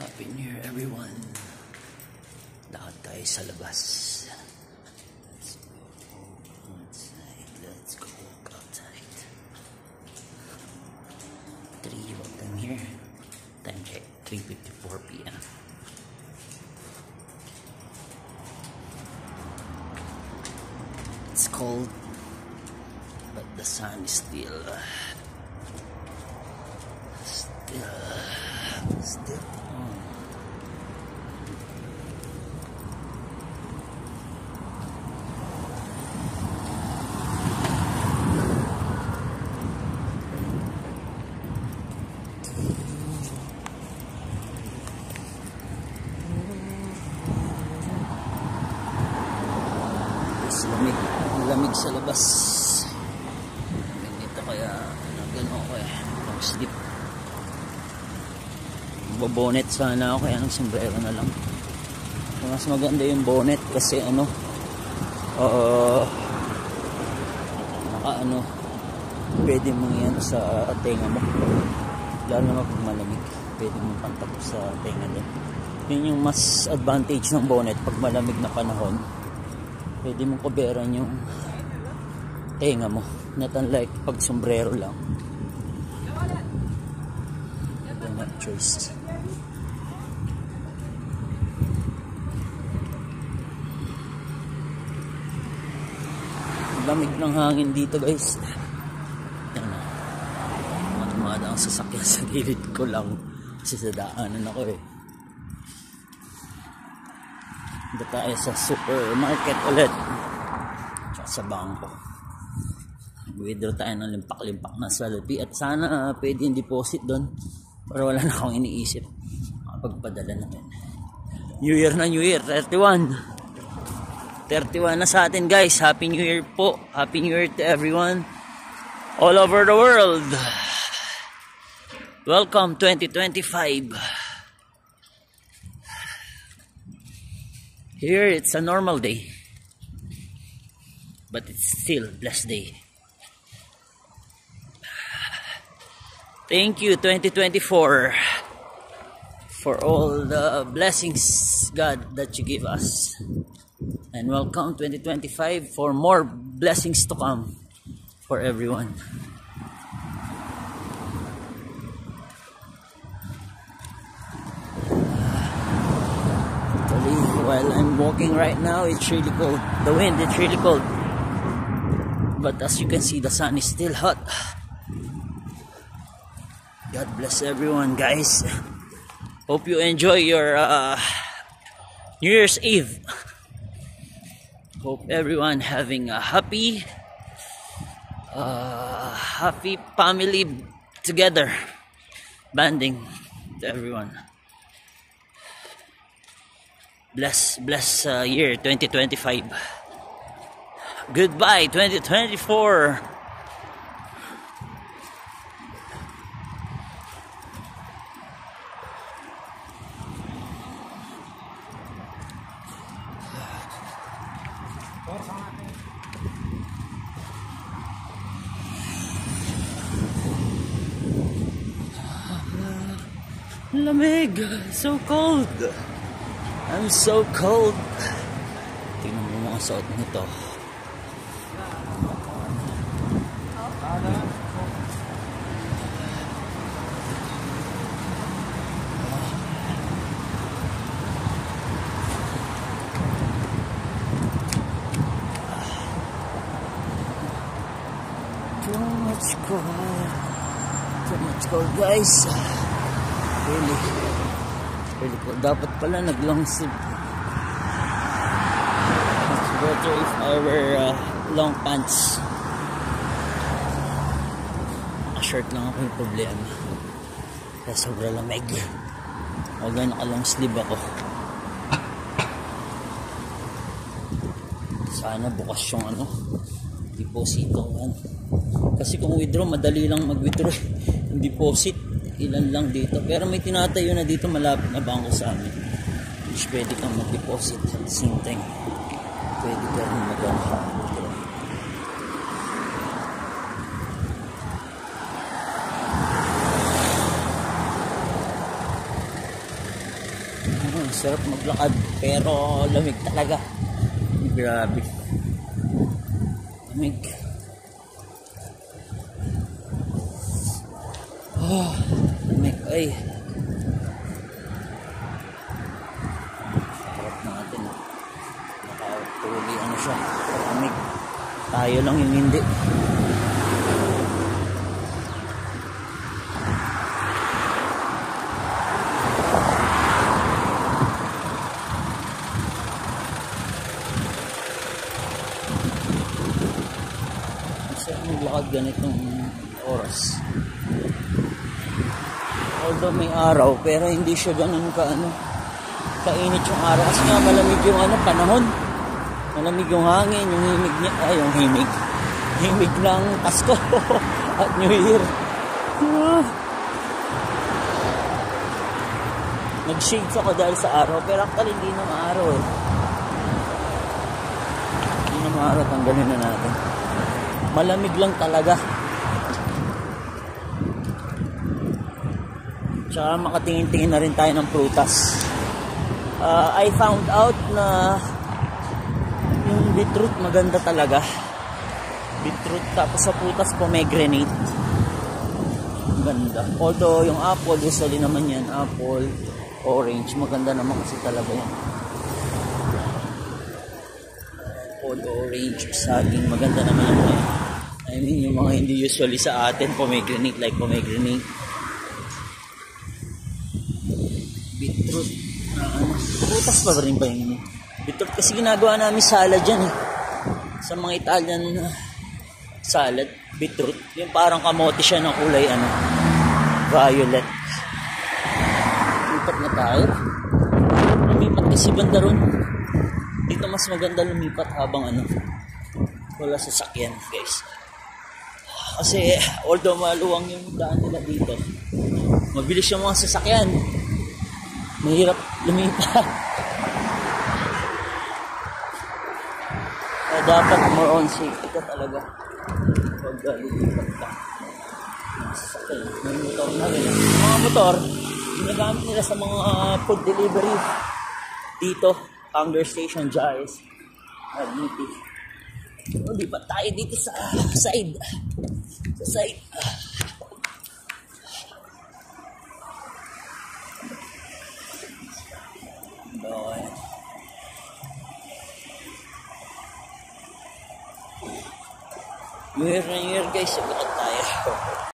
Happy New Year, everyone. Lahat tayo sa labas. Let's go outside. Let's go outside. 3 of them here. Time check, 3:54 p.m. It's cold, but the sun is still on. Lamig sa labas. Lamig dito kaya nagano ako long sleep. Magbo-bonnet sana ako kaya nag-sombrero na lang. Mas maganda yung bonnet kasi pwede mong yan sa tenga mo. Lalo naman pag malamig, pwede mong pantapos sa tenga din. Yun yung mas advantage ng bonnet pag malamig na panahon. Pwede mong coveran yung tenga mo. Not unlike pag sombrero lang. Ito na choice. Lamig ng hangin dito guys. Yan na. Matumada ang sasakyan sa gilid ko lang. Kasi sa daanan ako eh. Dito tayo sa supermarket ulit. Tsaka sa bangko. Withdraw tayo ng limpak-limpak na salapi. At sana pwede yung deposit doon. Para wala na akong iniisip. Makapagpadala natin. New Year na New Year. 31 na sa atin guys. Happy New Year po. Happy New Year to everyone. All over the world. Welcome 2025. Here it's a normal day, but it's still a blessed day. Thank you 2024 for all the blessings, God, that you give us. And welcome 2025 for more blessings to come for everyone. While I'm walking right now, it's really cold. The wind, it's really cold. But as you can see, the sun is still hot. God bless everyone, guys. Hope you enjoy your New Year's Eve. Hope everyone having a happy family together. Banding to everyone. Bless year 2025. Goodbye 2024. Lamig, so cold. I'm so cold. Tingnan mo mga suot nito. Too much cold, guys. Really cold. Dapat pala nag-long sleeve. better if I wear long pants. Shirt lang ako yung problema. Kaya sobrang lamig. Although naka long sleeve ako. Sana bukas yung deposito. Kasi kung withdraw, madali lang mag-withdraw. Yung deposit, ilan lang dito. Pero may tinatayo na dito malapit na bangko sa amin. Which pwede kang mag-deposit at the same time. Pwede ka rin mag-withdraw. Sarap maglakad pero lamig talaga. Grabe. Lamig. Lamig ay. Sarap natin. Nakatuli siya. Lamig. Tayo lang yung hindi. Maglakad ganitong oras. Although may araw pero hindi siya ganun kainit yung araw kasi nga malamig yung panahon. Malamig yung hangin, yung himig niya, himig ng Pasko at New Year. Nag-shades ako dahil sa araw pero actually hindi na maaraw Hindi na maaraw, tanggalin na natin. Malamig lang talaga. Tsaka makatingin-tingin na rin tayo ng prutas. I found out na yung beetroot maganda talaga. Beetroot tapos sa prutas pomegranate. Maganda. Although yung apple, usually naman yan, apple, orange, maganda naman kasi talaga yan. Apple, orange, saging, maganda naman yan. I mean, yung mga hindi usually sa atin, pomegranate, like pomegranate. Beetroot. Prutas pa rin ba yung beetroot? Kasi ginagawa namin salad yan sa mga Italian salad, beetroot. Yung parang kamote siya ng kulay violet. Lumipat na tayo. Lumipat kasi banda ron. Dito mas maganda lumipat habang wala sasakyan, guys. Kasi although maluwang yung daan nila dito, mabilis yung mga sasakyan, mahirap lumipat. Kaya dapat more on safety ka talaga pag lumipat ka. Sasakyan, may motor na rin. Mga motor, ginagamit nila sa mga food delivery dito, hunger station, Giles, Magniti. Lipat tayo dito sa side. Sa side. New Year guys, lipat tayo.